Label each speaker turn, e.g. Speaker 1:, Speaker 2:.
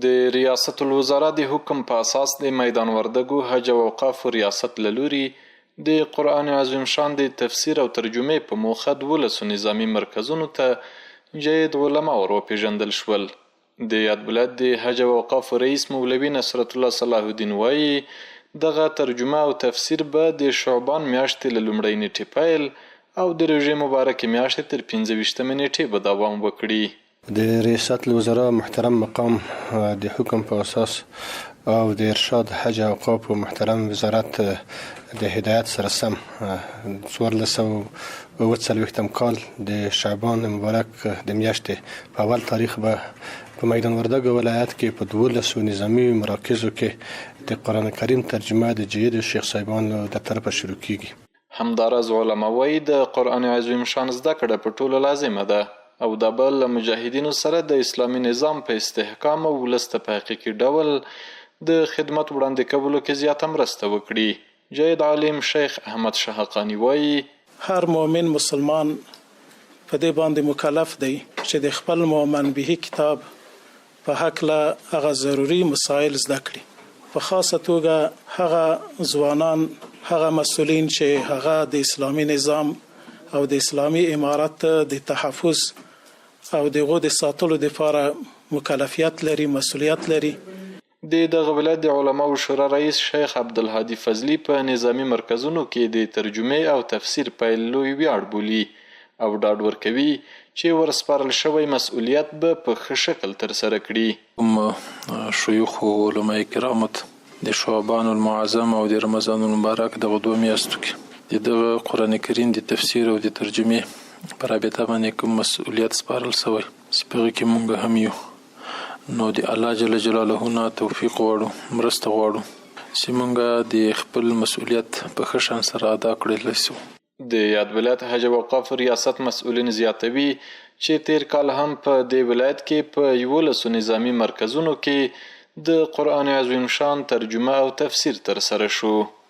Speaker 1: د ریاست الوزرا د حکم په اساس د میدان وردګو حج او اوقافو ریاست له لوري د قرآن عظیم شان د تفسیر او ترجمې په موخه 12 نظامي مرکزونو ته جید علما وروپېژندل شول. د یاد ولایت د حج او اوقافو رئیس مولوي نصرت الله صلاح الدین وایي دغه ترجمه او تفسیر به د شعبان میاشتې له لومړۍ نیټې پیل او د روژې مبارکې میاشتې تر 15 نیټې به دوام وکړي.
Speaker 2: د ریاست الوزرا محترم مقام د حکم په اساس او د ارشاد حج او اوقاف محترم وزارت د هدایت سره سم 1440 کال د شعبان مبارک د میاشتې په اول تاریخ به په میدان وردګ ولایت کې په 12 نظامی مراکزو کې د قرآن کریم ترجمه د جید شیخ صاحبان د طرفه شروع کیږي.
Speaker 1: همداراز علما وایي د قرآن عظیم شان زده کړه په ټولو لازمه ده او د بل مجاهدینو سره د اسلامي نظام په استحکام او ولس ته په حقیقي ډول د خدمت وړاندې کولو کې زیاته مرسته وکړي. جید عالم شیخ احمد شهقانی وایي
Speaker 3: هر مؤمن مسلمان په دې باندې مکلف دی چې د خپل مؤمن به کتاب په هکله هغه ضروري مسایل زده کړي. په خاصه توګه هغه ځوانان هغه مسؤلین چې هغه د اسلامي نظام او د اسلامي امارت د تحفظ او دغه د ساتلو لپاره مکلفیت لري، مسؤلیت لري.
Speaker 1: د دغه ولایت د علماو شورا رئیس شیخ عبدالهادي فضلی په نظامی مرکزونو کې د ترجمې او تفسیر پیل لوی ویاړ بولي او ډاډ ورکوي چې ورسپارل شوی مسؤلیت به په ښه شکل ترسره کړي.
Speaker 4: شيوخ علماء کرامت د شعبان المعظم او د رمضان المبارک دغه 2 میاشتو کې د قرآن کریم د تفسیر او د ترجمې په رابطه باندې کوم مسؤلیت سپارل شوی چې په هغې کې موږ هم یو نو د الله جل جلاله نه توفیق غواړو، مرسته غواړو چې موږ د خپل مسؤلیت په ښه شان سره ادا کړلی شو.
Speaker 1: د یاد ولایت حج او اوقاف ریاست مسؤلین زیاتوي چې تیر کال هم په دې ولایت کې په 11 نظامی مرکزونو کې د قرآن عظیم شان ترجمه او تفسیر ترسره شو.